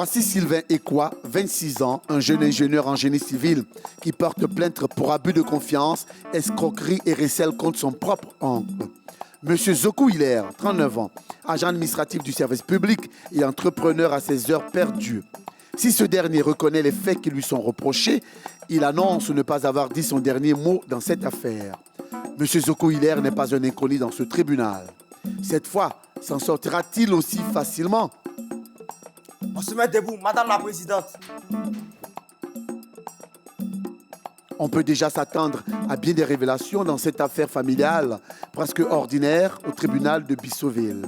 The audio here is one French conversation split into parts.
Voici Sylvain Ekwa, 26 ans, un jeune ingénieur en génie civil qui porte plainte pour abus de confiance, escroquerie et recel contre son propre oncle. Monsieur Zokou Hilaire, 39 ans, agent administratif du service public et entrepreneur à ses heures perdues. Si ce dernier reconnaît les faits qui lui sont reprochés, il annonce ne pas avoir dit son dernier mot dans cette affaire. Monsieur Zokou Hilaire n'est pas un inconnu dans ce tribunal. Cette fois, s'en sortira-t-il aussi facilement? On se met debout, Madame la Présidente. On peut déjà s'attendre à bien des révélations dans cette affaire familiale, presque ordinaire, au tribunal de Bissoville.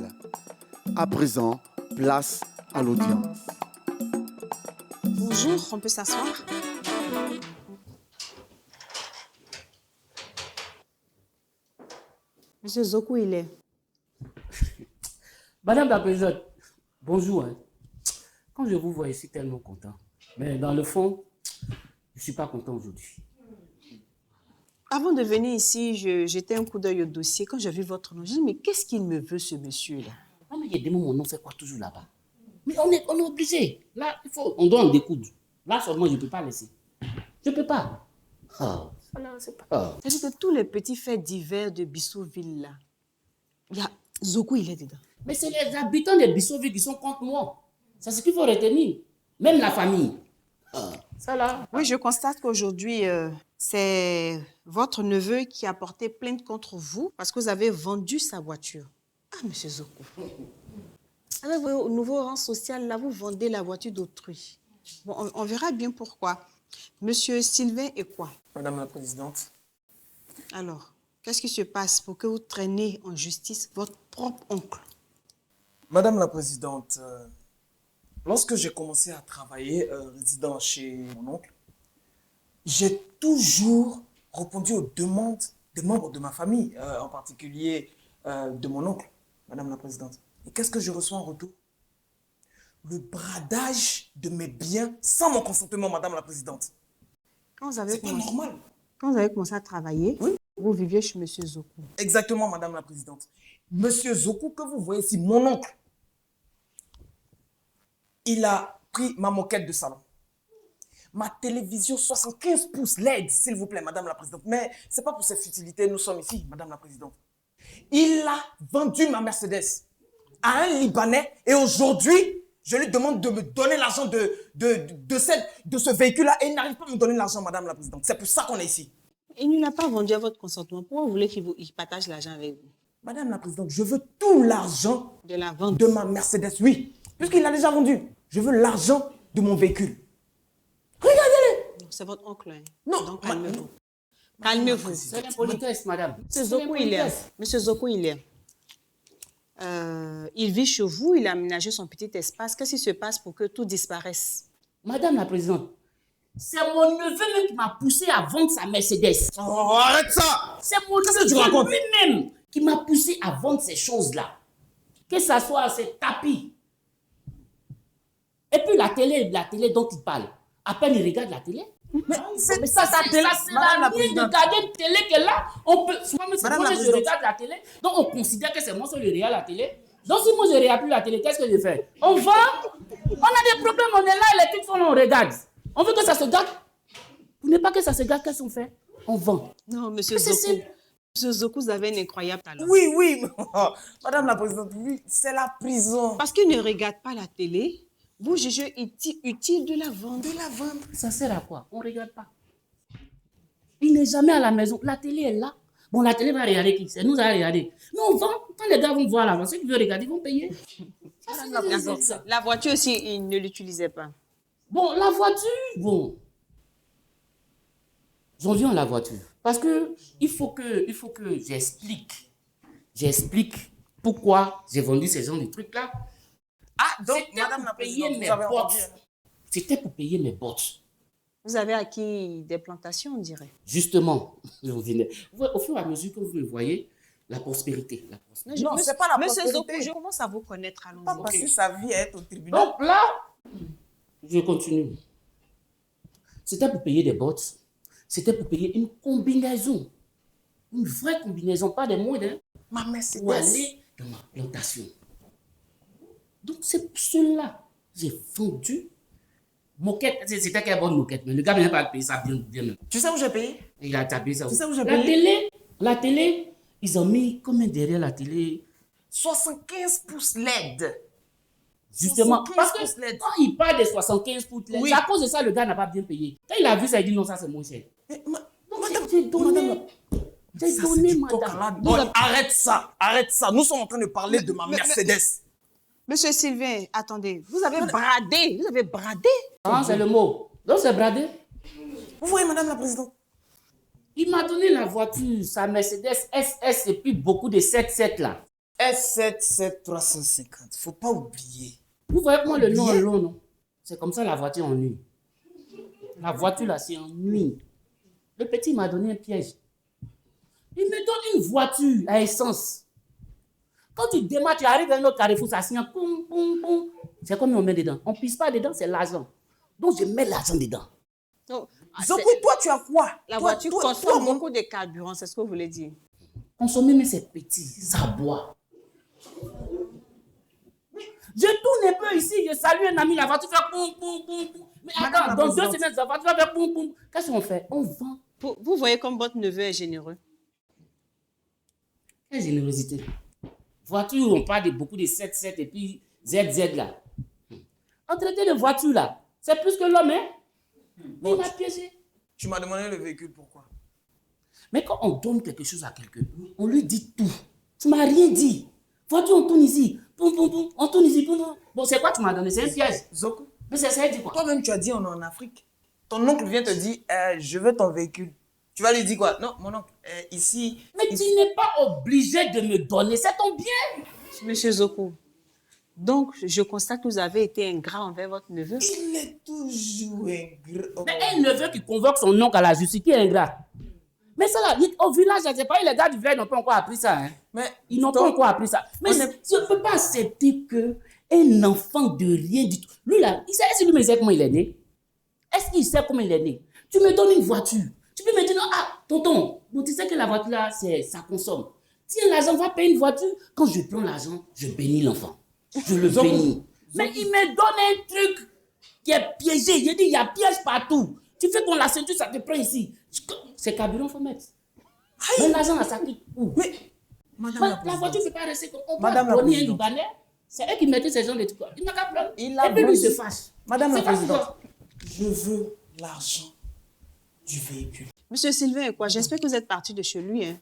À présent, place à l'audience. Bonjour, on peut s'asseoir? Monsieur Zokou, il est. Madame la Présidente, bonjour. Quand je vous vois ici, tellement content. Mais dans le fond, je ne suis pas content aujourd'hui. Avant de venir ici, je jetais un coup d'œil au dossier. Quand j'ai vu votre nom, je me suis dit, mais qu'est-ce qu'il me veut, ce monsieur-là? Non, mais il y a des moments, mon nom fait quoi toujours là-bas? Mais on est obligé. Là, on doit en découdre. Là seulement, je ne peux pas laisser. Je ne peux pas. Oh, ça là, c'est pas... C'est-à-dire que tous les petits faits divers de Bissoville, là, il y a Zokou, il est dedans. Mais c'est les habitants de Bissoville qui sont contre moi. C'est ce qu'il faut retenir. Même la famille. Ça là. Oui, je constate qu'aujourd'hui, c'est votre neveu qui a porté plainte contre vous parce que vous avez vendu sa voiture. Ah, monsieur Zokou. Avec vos nouveaux rangs sociaux, là, vous vendez la voiture d'autrui. Bon, on verra bien pourquoi. Monsieur Sylvain Ekwa. Madame la Présidente. Alors, qu'est-ce qui se passe pour que vous traînez en justice votre propre oncle? Madame la Présidente, lorsque j'ai commencé à travailler résident chez mon oncle, j'ai toujours répondu aux demandes des membres de ma famille, en particulier de mon oncle, Madame la Présidente. Et qu'est-ce que je reçois en retour? Le bradage de mes biens sans mon consentement, Madame la Présidente. C'est pas normal. Quand vous avez commencé à travailler, Oui. vous viviez chez monsieur Zokou. Exactement, Madame la Présidente. Monsieur Zokou, que vous voyez ici, mon oncle, il a pris ma moquette de salon. Ma télévision 75 pouces LED, s'il vous plaît, Madame la Présidente. Mais ce n'est pas pour ces futilités, nous sommes ici, Madame la Présidente. Il a vendu ma Mercedes à un Libanais et aujourd'hui, je lui demande de me donner l'argent de ce véhicule-là et il n'arrive pas à me donner l'argent, Madame la Présidente. C'est pour ça qu'on est ici. Il ne l'a pas vendu à votre consentement. Pourquoi vous voulez qu'il partage l'argent avec vous? Madame la Présidente, je veux tout l'argent De la vente. de ma Mercedes, oui. Puisqu'il l'a déjà vendu. Je veux l'argent de mon véhicule. Regardez-le. C'est votre oncle. Hein. Non, Donc, calmez-vous. Calmez-vous. C'est l'impolitesse, madame. Monsieur Zokou, il est. Monsieur Zokou, il est. Il vit chez vous, il a aménagé son petit espace. Qu'est-ce qui se passe pour que tout disparaisse? Madame la Présidente, c'est mon neveu même qui m'a poussé à vendre sa Mercedes. Oh, arrête ça. C'est mon Qu'est-ce que tu neveu racontes? lui-même qui m'a poussé à vendre ces choses-là. Que ça soit ces tapis. Et puis la télé dont il parle. À peine il regarde la télé. Mais C'est c'est ça, ta télé, c'est Madame la la vie de Présidente. garder une télé que là, on peut... Madame moi, la je Présidente. regarde la télé, donc on considère que c'est moi seul qui regarde la télé. Donc si moi je ne regarde plus la télé, qu'est-ce que je fais? On vend, on a des problèmes, on est là, les trucs font, on regarde. On veut que ça se gâte. Pour ne pas que ça se gâte, qu'est-ce qu'on fait? On vend. Non, monsieur C'est Zokou. simple. Monsieur Zokou, vous avez un incroyable talent. Oui, oui. Madame la Présidente, oui, c'est la prison. Parce qu'il ne regarde pas la télé, vous jugez utile de la vendre. De la vendre. Ça sert à quoi? On ne regarde pas. Il n'est jamais à la maison. La télé est là. Bon, la télé va regarder qui? C'est nous à regarder. Nous, on vend. Quand les gars vont voir là, ceux qui veulent regarder, ils vont payer. Ça. La voiture aussi, il ne l'utilisait pas. Bon, la voiture, bon. J'en viens à la voiture. Parce que il faut que j'explique pourquoi j'ai vendu ces gens de trucs-là. Ah, donc, C'était Madame pour la payer Présidente, mes vous avez bottes. entendu. C'était pour payer mes bottes. Vous avez acquis des plantations, on dirait. Justement, j'en venais. Au fur et à mesure que vous me voyez, la prospérité. Non, c'est pas la Monsieur Zokou, prospérité. je commence à vous connaître. Pas Allons-y. passer sa vie à être au tribunal. Donc là, je continue. C'était pour payer des bottes. C'était pour payer une combinaison. Une vraie combinaison, pas des moindres. Hein, Ma Mercedes. pour aller dans ma plantation. Donc c'est pour cela J'ai vendu. Moquette, c'était quelle bonne moquette, mais le gars n'a pas payé ça bien. Tu sais où j'ai payé? Il a tapé ça. Tu sais où j'ai La payé? télé, ils ont mis combien derrière la télé? 75 pouces LED. Justement, 75 parce que pouces LED. quand il parle des 75 pouces LED, Oui. c'est à cause de ça le gars n'a pas bien payé. Quand il a vu ça, il dit non, ça c'est moins cher. Mais, Donc madame, j'ai donné. J'ai ça, c'est donné, du coq à madame. l'âne. Non, arrête ça. Nous sommes en train de parler de ma Mercedes. Monsieur Sylvain, attendez, vous avez bradé. Ah, c'est le mot. Donc c'est bradé. Vous voyez, madame la présidente? Il m'a donné la voiture, sa Mercedes SS et puis beaucoup de 7-7 là. S7 350. Faut pas oublier. Vous voyez comment le nom est long, non? C'est comme ça la voiture en nuit. La voiture là, c'est en nuit. Le petit m'a donné un piège. Il me donne une voiture à essence. Quand tu démarres, tu arrives à un autre carrefour, ça signe, poum, poum, poum. C'est comme on met dedans. On ne pisse pas dedans, c'est l'argent. Donc je mets l'argent dedans. Donc, Zoko, toi, tu as quoi? la Toi, voiture toi, consomme mon- beaucoup de carburant, c'est ce que vous voulez dire. Consommer, mais c'est petit, ça boit. Je tourne un peu ici, je salue un ami, la voiture fait poum, poum, poum, poum. Mais Madame attends, la dans 2 présidente. semaines, la voiture va faire poum, poum. Qu'est-ce qu'on fait? On vend. Vous voyez comme votre neveu est généreux. Quelle générosité. Voiture, on parle de beaucoup de 7-7 et puis ZZ là. En traité de voiture là, c'est plus que l'homme, hein? Mais il m'a piégé. Tu m'as demandé le véhicule, pourquoi? Mais quand on donne quelque chose à quelqu'un, on lui dit tout. Tu m'as rien dit. Voiture, on tourne ici. Poum, poum, poum. On tourne ici. Poum, poum. Bon, c'est quoi tu m'as donné? C'est un piège. Zoko, Mais ça dit quoi? toi-même, tu as dit on est en Afrique. Ton oncle vient te dire, je veux ton véhicule. Tu vas lui dire quoi? Non, mon oncle, ici... Mais tu n'es pas obligé de me donner. C'est ton bien. Monsieur Zoko, donc je constate que vous avez été ingrat envers votre neveu. Il est toujours ingrat. Mais un neveu qui convoque son oncle à la justice, qui est ingrat. Mais ça là, au village, je sais pas, les gars du village n'ont pas encore appris ça. Hein. Mais Ils n'ont pas encore appris ça. Mais je ne peux pas accepter qu'un enfant de rien du tout. Lui là, est-ce que lui me sait comment il est né? Est-ce qu'il sait comment il est né? Tu me donnes une voiture. Tu peux me dire, non, ah, tonton, bon, tu sais que la voiture là, ça consomme. Tiens, l'argent, va payer une voiture. Quand je prends l'argent, je bénis l'enfant. Je le bénis. Mais il me donne un truc qui est piégé. Je dis, il y a piège partout. Tu fais ton la ceinture, ça te prend ici. C'est carburant, il faut mettre. Mais l'argent, là, ça quitte où? Mais, madame La voiture ne peut pas rester comme on peut Madame la donner un présidente. Libanais. C'est eux qui mettaient ces gens de trucs. Il n'a qu'à prendre. Il a Et puis lui, il vendu. se fâche. Madame la C'est pas présidente, pourquoi. je veux l'argent du véhicule. Monsieur Sylvain, quoi, j'espère que vous êtes parti de chez lui. Hein.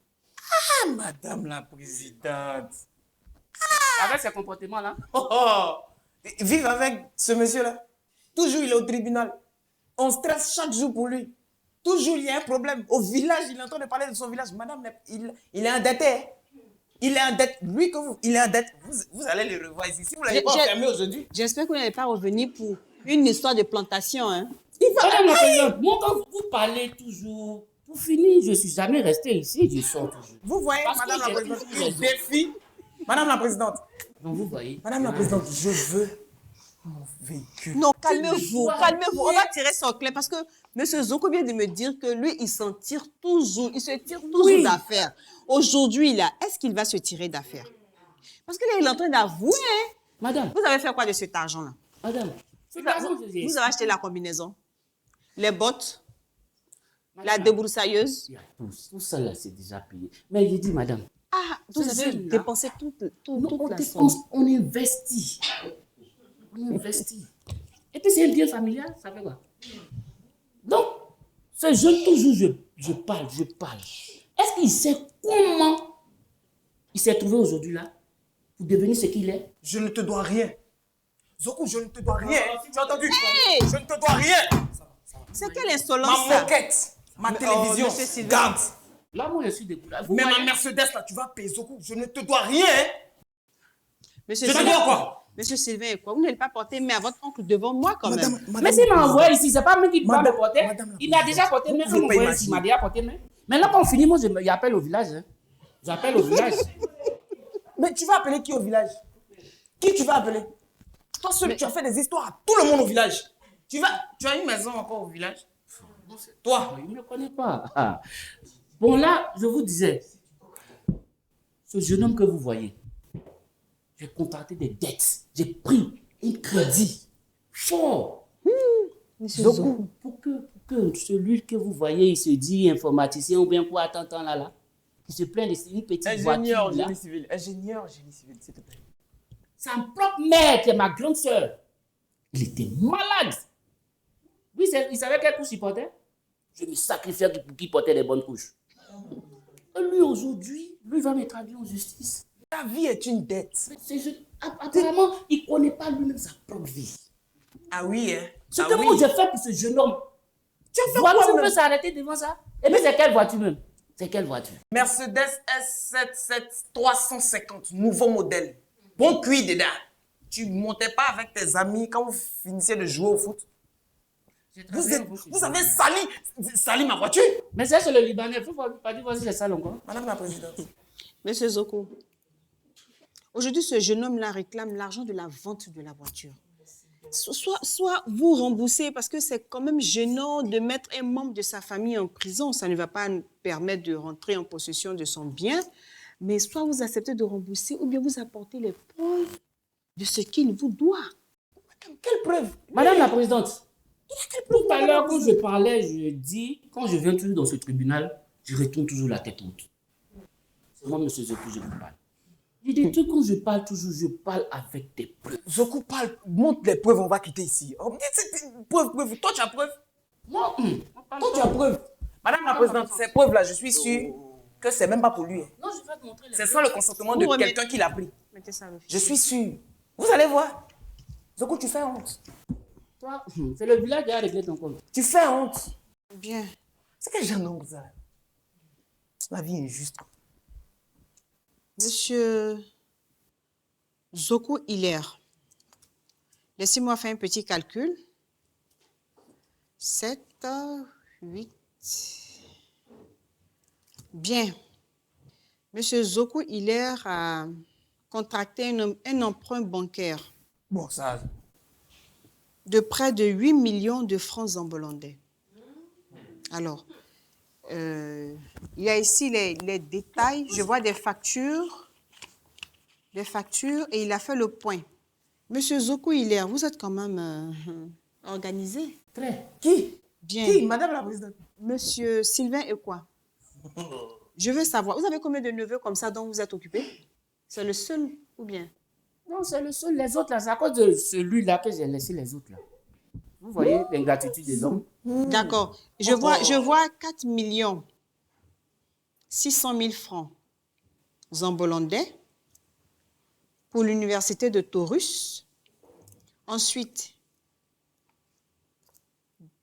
Ah, madame la présidente. Avec ces comportements-là. Oh, oh. Vive avec ce monsieur-là. Toujours, il est au tribunal. On stresse chaque jour pour lui. Toujours, il y a un problème. Au village, il est en train de parler de son village. Madame, il est endetté. Hein. Il est en dette. Lui, que vous, il est en dette. Vous allez le revoir ici. Si vous ne l'avez pas enfermé aujourd'hui. J'espère que vous n'allez pas revenir pour une histoire de plantation. Hein. Madame la présidente, moi, quand vous parlez toujours, pour finir, je ne suis jamais resté ici, je sors toujours. Vous voyez, Parce que madame la j'ai présidente, toujours il raison. défie. Madame la présidente. Donc vous voyez. Madame la présidente, je veux mon véhicule. Non, calmez-vous, dois calmez-vous. On rien. va tirer son clé parce que Monsieur Zoko vient de me dire que lui, il s'en tire toujours. Il se tire toujours Oui. d'affaires. Aujourd'hui, là, est-ce qu'il va se tirer d'affaires? Parce que là, il est en train d'avouer. Hein. Madame, Vous avez fait quoi de cet argent-là? madame, c'est l'argent que j'ai. Vous avez acheté la combinaison, les bottes, la Madame, débroussailleuse. il y a tout ça là, c'est déjà payé. Mais j'ai dit, madame, Ah, vous Ce avez jeune-là, dépensé toute non, on la somme. dépense, on investit. On investit. Et puis c'est un bien familial, ça fait quoi? Donc, ce jeune, toujours, je parle. Est-ce qu'il sait comment il s'est trouvé aujourd'hui là pour devenir ce qu'il est? Je ne te dois rien. Zoko, je ne te dois rien. Tu as entendu? Hey! Je ne te dois rien. C'est quelle insolence Ma ça? moquette, ma Mais, télévision, monsieur Sylvain. garde. Là, moi, je suis découvert. Vous Mais ma voyez? Mercedes, là, tu vas payer Zoko. Je ne te dois rien. Hein. Monsieur Je te Sylvain, dois quoi? Monsieur Sylvain, quoi? Vous n'allez pas porter main à votre oncle devant moi quand même. Mais s'il m'a envoyé ici, c'est pas moi qui dois Madame- me porter. Madame la Il m'a déjà porté, mais vous pouvez on pas m'envoie ici, il m'a déjà porté. Mais là, quand on finit, moi, j'appelle au village. Hein. J'appelle au village. Mais tu vas appeler qui au village? Qui tu vas appeler? Toi seul, tu as fait des histoires à tout le monde au village. Tu as une maison encore au village? Toi. Il ne me connaît pas. Ah. Bon, là, je vous disais, ce jeune homme que vous voyez, j'ai contracté des dettes. J'ai pris un crédit fort. Monsieur Donc, Zoku. pour que celui que vous voyez, il se dit informaticien ou bien quoi, attends là, qui se plaint de une petite Ingénieur voiture là. génie civil. Ingénieur génie civil, s'il te plaît. Sa propre mère, qui est ma grande sœur, il était malade. Oui, il savait quelle couche il portait. Je me sacrifiais pour qu'il portait les bonnes couches. Et lui, aujourd'hui, lui va me traduire en justice. Ta vie est une dette. Apparemment, il ne connaît pas lui-même sa propre vie. Ah oui, hein? Ce Ah que oui. moi j'ai fait pour ce jeune homme. Tu as fait Voiture quoi, peut même? s'arrêter devant ça. Et puis c'est quelle voiture même? C'est quelle voiture? Mercedes S77 350, nouveau modèle. Bon cuit dedans. Tu montais pas avec tes amis quand vous finissiez de jouer au foot. Vous avez sali ma voiture. Mais ça, c'est le Libanais. Il ne faut pas dire voici c'est ça encore. Madame la Présidente. Monsieur Zoku, aujourd'hui, ce jeune homme-là réclame l'argent de la vente de la voiture. Soit vous remboursez, parce que c'est quand même gênant de mettre un membre de sa famille en prison. Ça ne va pas nous permettre de rentrer en possession de son bien. Mais soit vous acceptez de rembourser, ou bien vous apportez les preuves de ce qu'il vous doit. Quelle preuve? Madame la Présidente, tout à l'heure, quand je parlais, je dis, quand je viens toujours dans ce tribunal, je retourne toujours la tête haute. C'est moi, monsieur Zoku, je vous parle. Il dit, tout quand je parle toujours, je parle avec des preuves. Zoku parle, montre les preuves, on va quitter ici. Oh, c'est une preuve. Toi, tu as preuve? Moi, Toi, tu as preuve. Madame la Présidente, ces preuves-là, je suis sûr que c'est même pas pour lui. non, je vais te montrer les C'est preuves. sans le consentement de Vous remettez- quelqu'un qui l'a pris. Mettez ça, le Je suis sûr. Vous allez voir. Zoku, tu fais honte. Toi, c'est le village qui a réglé ton compte. Tu fais honte. Bien. C'est quel genre d'homme ça? La vie est injuste. Monsieur Zoku Hilaire, laissez-moi faire un petit calcul. 7, 8. Bien. Monsieur Zoku Hilaire a contracté un emprunt bancaire Bon, ça. de près de 8 millions de francs zambolandais. Alors, il y a ici les détails. Je vois des factures et il a fait le point. Monsieur Zoku Hilaire, vous êtes quand même organisé. Très. Qui? Bien. Qui? Madame la Présidente. Monsieur Sylvain et quoi? Je veux savoir, vous avez combien de neveux comme ça dont vous êtes occupé? C'est le seul ou bien? Non, c'est le seul. Les autres, là, c'est à cause de celui-là que j'ai laissé les autres, là. Vous voyez l'ingratitude des hommes? D'accord. Je vois 4 millions 600 000 francs zambolandais pour l'université de Taurus. Ensuite,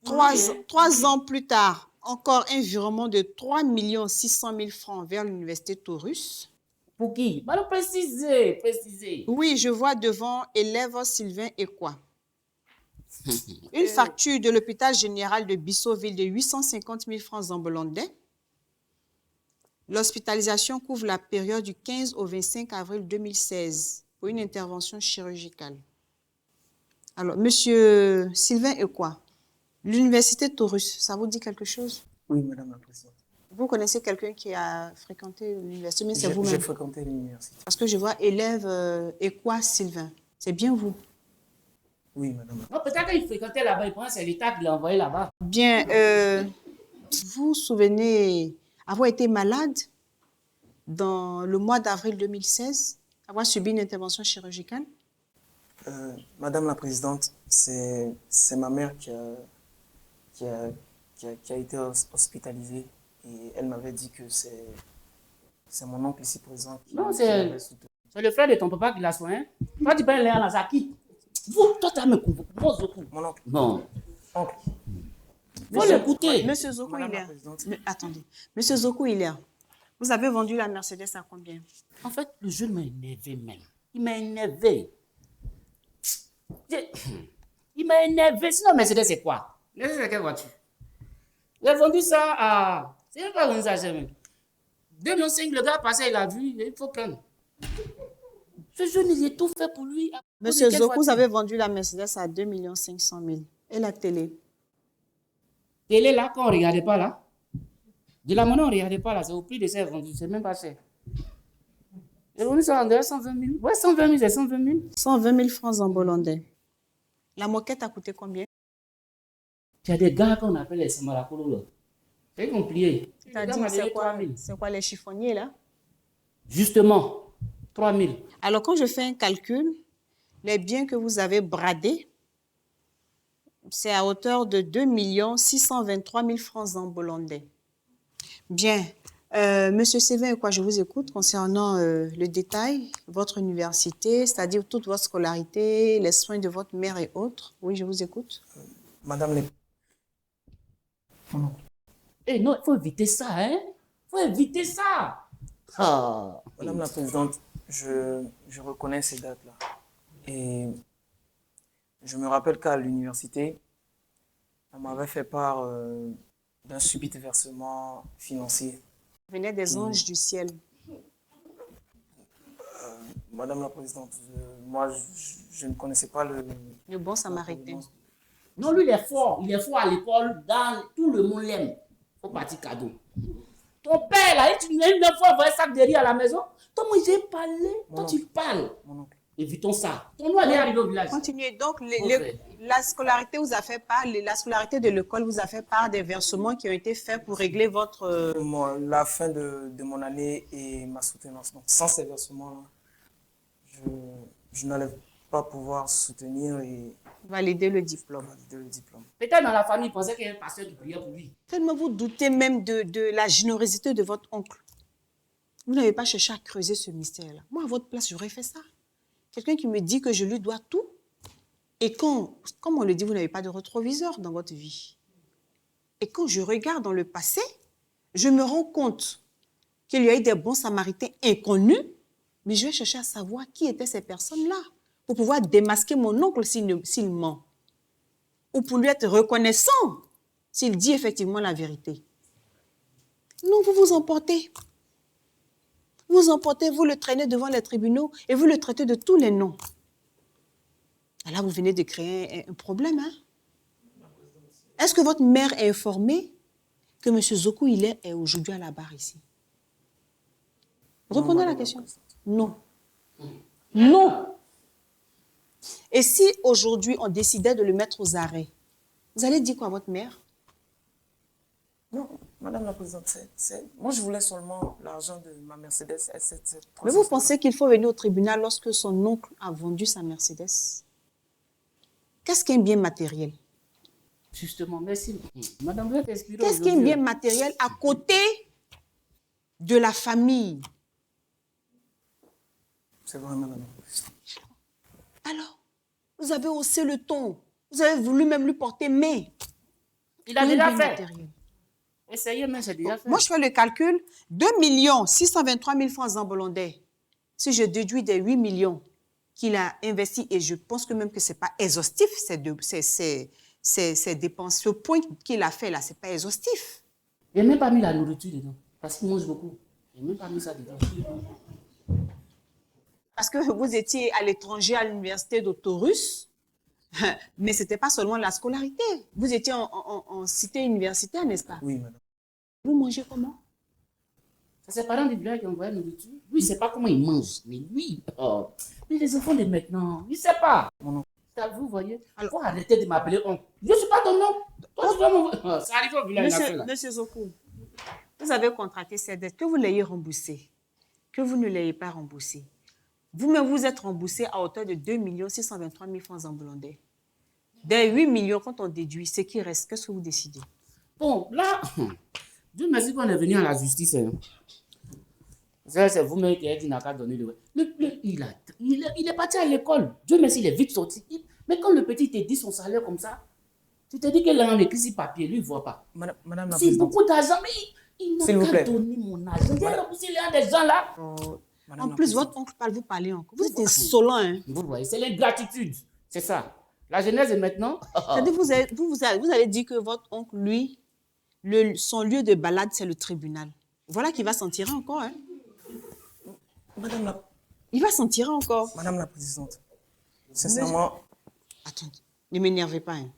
trois ans plus tard, encore un virement de 3 600 000 francs vers l'université Taurus. Pour qui? Bah, précisez. Oui, je vois devant élève Sylvain et quoi? Une facture de l'hôpital général de Bissoville de 850 000 francs zambolandais. L'hospitalisation couvre la période du 15 au 25 avril 2016 pour une intervention chirurgicale. Alors, monsieur Sylvain et quoi? L'université de Taurus, ça vous dit quelque chose? Oui, Madame la Présidente. Vous connaissez quelqu'un qui a fréquenté l'université, mais c'est J'ai vous-même? fréquenté l'université. Parce que je vois élève et quoi Sylvain? C'est bien vous? Oui, Madame la Non, peut-être qu'il fréquentait là-bas, il pense que c'est l'État qui l'a envoyé là-bas. Bien, vous vous souvenez avoir été malade dans le mois d'avril 2016, avoir subi une intervention chirurgicale? Madame la Présidente, c'est ma mère qui a été hospitalisée et elle m'avait dit que c'est mon oncle ici présent qui Non, qui c'est l'avait soutenu. le frère de ton papa qui l'a soigné. Toi, tu peux là, ça quitte. Vous, toi, tu as me convoqué. Moi, Zoku. Mon oncle. Non. Oncle. Faut l'écouter. Monsieur Zoku Madame la Hilaire, Présidente. attendez. Monsieur Zoku Hilaire, vous avez vendu la Mercedes à combien? En fait, le jeune m'a énervé même. Il m'a énervé. Il m'a énervé. Sinon, Mercedes, c'est quoi? Mercedes, c'est quelle voiture? J'ai vendu ça à... C'est même pas vendu ça jamais. 2005, le gars passé, il a vu, il faut prendre. Ce jeune, il a tout fait pour lui. Monsieur Quelle Zoku, vous voiture? avez vendu la Mercedes à 2 500 000. Et la télé? Télé là, quand on ne regardait pas là. De la monnaie, on ne regardait pas là. C'est au prix de ça vendu. C'est même pas cher. J'ai vendu ça en 120 000. Ouais, 120 000, c'est 120 000. 120 000 francs zambolandais. La moquette a coûté combien? Il y a des gars qu'on appelle les Samarakolo, là. C'est compliqué. Le gars C'est-à-dire, m'a donné 3 000. c'est quoi les chiffonniers là? Justement, 3 000. Alors, quand je fais un calcul, les biens que vous avez bradés, c'est à hauteur de 2 623 000 francs angolais. Bien. Monsieur Sévin, quoi, je vous écoute concernant le détail, votre université, c'est-à-dire toute votre scolarité, les soins de votre mère et autres. Oui, je vous écoute. Madame les... Eh non, il faut éviter ça, hein. Il faut éviter ça. Ah. Madame la Présidente, je reconnais ces dates-là. Et je me rappelle qu'à l'université, on m'avait fait part d'un subit versement financier. Venez des anges du ciel. Madame la Présidente, moi, je ne connaissais pas Le bon samaritain. Non, lui, il est fort. Il est fort à l'école. Tout le monde l'aime. Faut partir cadeau. Ton père, là, une fois envoyé un sac de riz à la maison. Toi, moi, j'ai parlé. Toi, tu parles. Mon oncle. Évitons ça. Ton nom, elle est arrivé au village. Continuez. Donc, Ok. la scolarité vous a fait part, la scolarité de l'école vous a fait part des versements qui ont été faits pour régler votre... La fin de mon année et ma soutenance. Donc, sans ces versements-là, je n'allais pas pouvoir soutenir et valider le diplôme. valider le diplôme. Peut-être dans la famille, il pensait qu'il y avait un pasteur qui priait pour lui. Tellement vous doutez même de la générosité de votre oncle. Vous n'avez pas cherché à creuser ce mystère-là. Moi, à votre place, j'aurais fait ça. Quelqu'un qui me dit que je lui dois tout. Et quand, comme on le dit, vous n'avez pas de rétroviseur dans votre vie. Et quand je regarde dans le passé, je me rends compte qu'il y a eu des bons samaritains inconnus, mais je vais chercher à savoir qui étaient ces personnes-là pour pouvoir démasquer mon oncle s'il ment. Ou pour lui être reconnaissant s'il dit effectivement la vérité. Non, vous vous emportez. Vous emportez, vous le traînez devant les tribunaux et vous le traitez de tous les noms. Et là, vous venez de créer un problème. Hein? Est-ce que votre mère est informée que M. Zoku Hilaire est aujourd'hui à la barre ici? Répondez à la question. Non. Non. Et si aujourd'hui on décidait de le mettre aux arrêts, vous allez dire quoi à votre mère? Non, Madame la Présidente, moi je voulais seulement l'argent de ma Mercedes. Mais vous pensez qu'il faut venir au tribunal lorsque son oncle a vendu sa Mercedes? Qu'est-ce qu'un bien matériel? Justement, merci. Madame, vous êtes inspirée. Qu'est-ce qu'un bien matériel à côté de la famille? C'est vrai, Madame la Présidente. Alors, vous avez haussé le ton. Vous avez voulu même lui porter main. Il a Un déjà bien fait. matériel. Essayez, mais c'est déjà fait. Moi, je fais le calcul. 2 623 000 francs angolais. Si je déduis des 8 millions qu'il a investis, et je pense que même que ce n'est pas exhaustif, ces dépenses. Ce point qu'il a fait là, ce n'est pas exhaustif. Il n'a même pas mis la nourriture dedans. Parce qu'il mange beaucoup. Il n'a même pas mis ça dedans. Parce que vous étiez à l'étranger à l'université d'Autorus, mais ce n'était pas seulement la scolarité. Vous étiez en cité universitaire, n'est-ce pas? Oui, Madame. Vous mangez comment? C'est ses parents du village qui envoient la nourriture. Lui, il ne sait pas comment il mange. Mais lui, oh. Mais les enfants de maintenant, il ne sait pas. Mon oncle. C'est à vous, vous voyez. Il faut arrêter de m'appeler oncle. Je ne suis pas ton nom. Toi, tu dois m'envoyer. Oh, ça arrive au village. Monsieur Zoku, vous avez contracté cette dette, que vous l'ayez remboursée, que vous ne l'ayez pas remboursée. Vous-même, vous êtes remboursé à hauteur de 2 623 000 francs angolais. Des 8 millions, quand on déduit, ce qui reste, qu'est-ce que vous décidez? Bon, là, Dieu merci qu'on est venu à la justice. Hein. C'est vous-même qui avez dit n'a qu'à donner le... Il est parti à l'école. Dieu merci, il est vite sorti. Mais quand le petit te dit son salaire comme ça, tu te dis que là, on écrit sur papier, lui, il ne voit pas. Madame la C'est Présidente. beaucoup d'argent, mais il S'il n'a vous qu'à plaît. donner mon argent. Il y a aussi des gens là. Madame En la plus, Présidente. votre oncle parle, vous parlez encore. Vous êtes insolent, hein? Vous voyez, c'est l'ingratitude. C'est ça. La jeunesse est maintenant. C'est-à-dire, vous allez dire que votre oncle, lui, son lieu de balade, c'est le tribunal. Voilà qu'il va s'en tirer encore, hein? Il va s'en tirer encore. Madame la Présidente, sincèrement, Attendez, ne m'énervez pas, hein?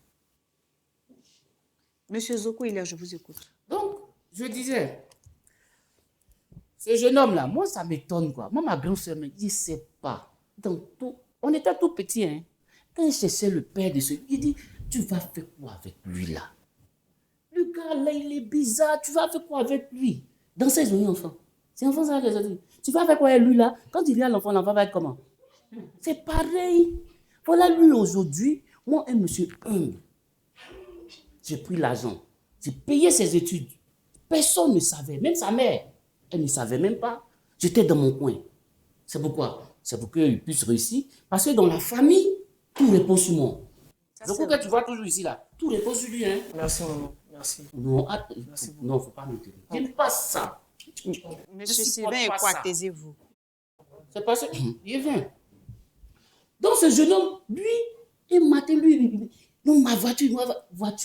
Monsieur Zoku, il est là, je vous écoute. Donc, je disais, ce jeune homme-là, moi, ça m'étonne, quoi. Moi, ma grande soeur me dit, c'est pas. Donc, on était tout petits, hein. Quand il cherchait le père de ce... Il dit, tu vas faire quoi avec lui là? Le gars là, il est bizarre. Tu vas faire quoi avec lui? Dans ses oreilles, enfant. C'est enfant ça que je dis. Tu vas faire quoi avec lui là? Quand il vient l'enfant va être comment? C'est pareil. Voilà lui aujourd'hui. Moi, un monsieur humble. J'ai pris l'argent. J'ai payé ses études. Personne ne savait. Même sa mère. Elle ne savait même pas. J'étais dans mon coin. C'est pourquoi? C'est pour qu'il puisse réussir. Parce que dans la famille, tout repose sur moi. Donc, que tu vois toujours ici, là, tout repose sur lui. Hein. Merci, maman. Merci. Non, non, faut pas me dire. J'aime pas ça. Monsieur Sylvain, et quoi, taisez-vous? C'est parce que, il vient. Donc, ce jeune homme, lui, il m'a dit, lui, non, ma voiture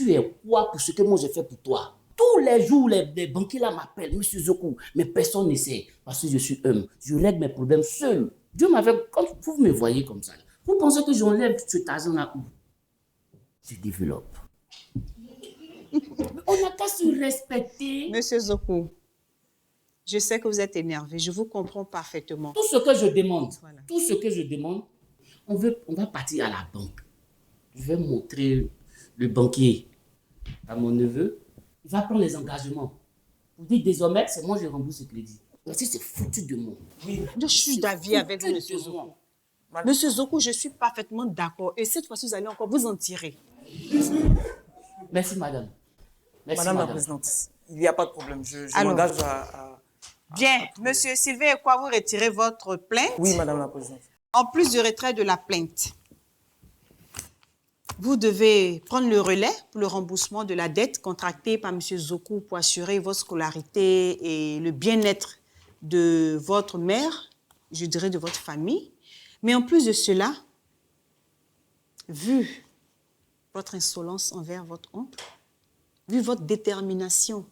est quoi pour ce que moi j'ai fait pour toi? Tous les jours, les banquiers là m'appellent, Monsieur Zoku, mais personne ne sait, parce que je suis homme. Je règle mes problèmes seul. Dieu m'avait, quand vous me voyez comme ça, vous pensez que j'enlève cet argent là où? Je développe. On n'a qu'à se respecter. Monsieur Zoku, je sais que vous êtes énervé, je vous comprends parfaitement. Tout ce que je demande, Voilà. tout ce que je demande, on va partir à la banque. Je vais montrer le banquier à mon neveu. Il va prendre les engagements. Vous dites désormais, c'est moi qui rembourse ce crédit. Merci, c'est foutu de moi. Oui. Je suis d'avis avec vous, Monsieur Zoku. Monsieur Zoku, je suis parfaitement d'accord. Et cette fois-ci, vous allez encore vous en tirer. Merci, madame. Merci, Madame la Présidente, il n'y a pas de problème. Je Alors, m'engage à... Bien, Monsieur Sylvain, et quoi, vous retirez votre plainte? Oui, Madame la Présidente. En plus du retrait de la plainte, vous devez prendre le relais pour le remboursement de la dette contractée par M. Zoku pour assurer votre scolarité et le bien-être de votre mère, je dirais de votre famille. Mais en plus de cela, vu votre insolence envers votre oncle, vu votre détermination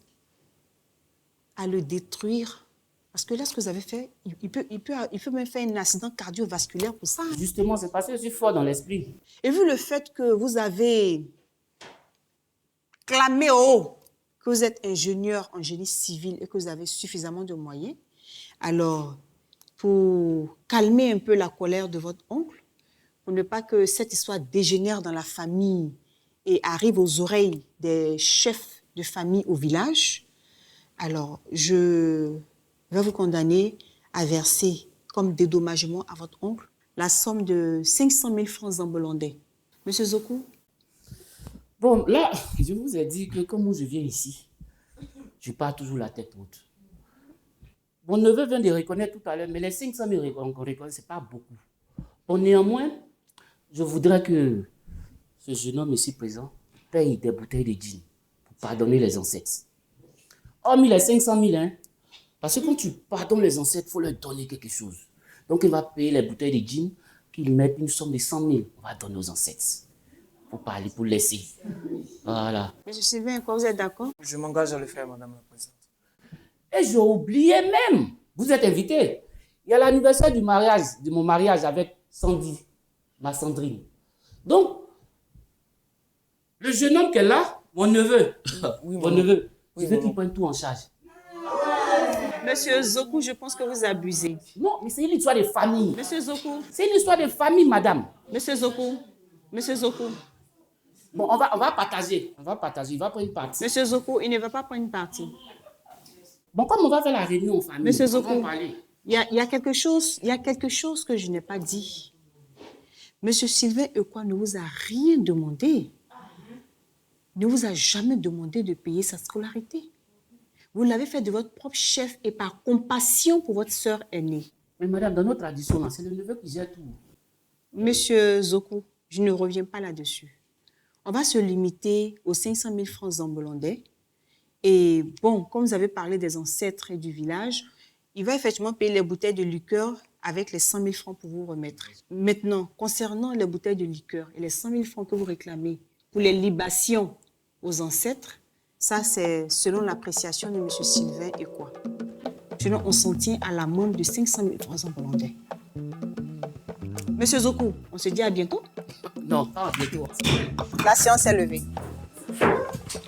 à le détruire, parce que là, ce que vous avez fait, il peut même faire un accident cardiovasculaire pour ça. Justement, c'est parce que je suis fort dans l'esprit. Et vu le fait que vous avez clamé haut que vous êtes ingénieur en génie civil et que vous avez suffisamment de moyens, alors, pour calmer un peu la colère de votre oncle, pour ne pas que cette histoire dégénère dans la famille et arrive aux oreilles des chefs de famille au village, alors je vais vous condamner à verser comme dédommagement à votre oncle la somme de 500 000 francs zambolandais. Monsieur Zoku? Bon, là, je vous ai dit que comme je viens ici, je pars toujours la tête haute. Mon neveu vient de reconnaître tout à l'heure, mais les 500 000 qu'on reconnaît, ce n'est pas beaucoup. Bon, néanmoins, je voudrais que ce jeune homme ici présent paye des bouteilles de gin pour pardonner les ancêtres. Hormis les 500 000, hein, parce que quand tu pardonnes les ancêtres, il faut leur donner quelque chose. Donc, il va payer les bouteilles de gin, qu'il mette une somme de 100 000. On va donner aux ancêtres. Pour parler, pour laisser. Voilà. Monsieur Sylvain, quoi, vous êtes d'accord? Je m'engage à le faire, Madame la Présidente. Et j'ai oublié même. Vous êtes invité. Il y a l'anniversaire du mariage, de mon mariage avec Sandy, ma Sandrine. Donc, le jeune homme qui est là, mon neveu, Oui, mon maman. neveu, Oui, je veux maman. qu'il prenne tout en charge. Monsieur Zoku, je pense que vous abusez. Non, mais c'est une histoire de famille. Monsieur Zoku, C'est une histoire de famille, madame. Monsieur Zoku, Monsieur Zoku, Bon, on va partager. On va partager. Il va prendre une partie. Monsieur Zoku, il ne va pas prendre une partie. Bon, comme on va faire la réunion en famille, Monsieur on va Zoku, en parler. il y a quelque chose que je n'ai pas dit. Monsieur Sylvain Ekwa ne vous a rien demandé. Ne vous a jamais demandé de payer sa scolarité. Vous l'avez fait de votre propre chef et par compassion pour votre sœur aînée. Mais madame, dans notre tradition, là, c'est le neveu qui gère tout. Monsieur Zoku, je ne reviens pas là-dessus. On va se limiter aux 500 000 francs zambolandais. Et bon, comme vous avez parlé des ancêtres et du village, il va effectivement payer les bouteilles de liqueur avec les 100 000 francs pour vous remettre. Maintenant, concernant les bouteilles de liqueur et les 100 000 francs que vous réclamez pour les libations aux ancêtres, ça c'est selon l'appréciation de M. Sylvain et quoi. Sinon, on s'en tient à l'amende de 500 000 francs zambolandais. Monsieur Zoku, on se dit à bientôt. Non, pas bientôt. La séance est levée.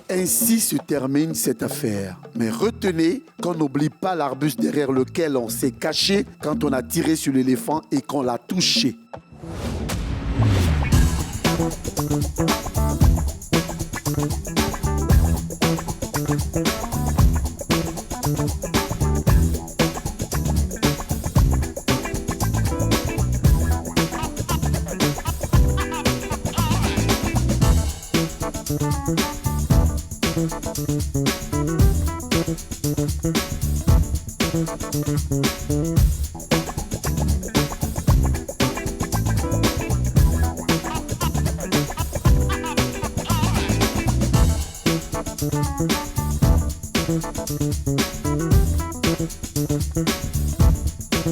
Ainsi se termine cette affaire. Mais retenez qu'on n'oublie pas l'arbuste derrière lequel on s'est caché quand on a tiré sur l'éléphant et qu'on l'a touché. Thank you.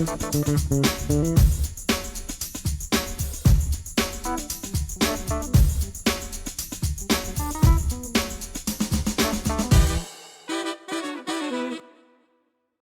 Thank you.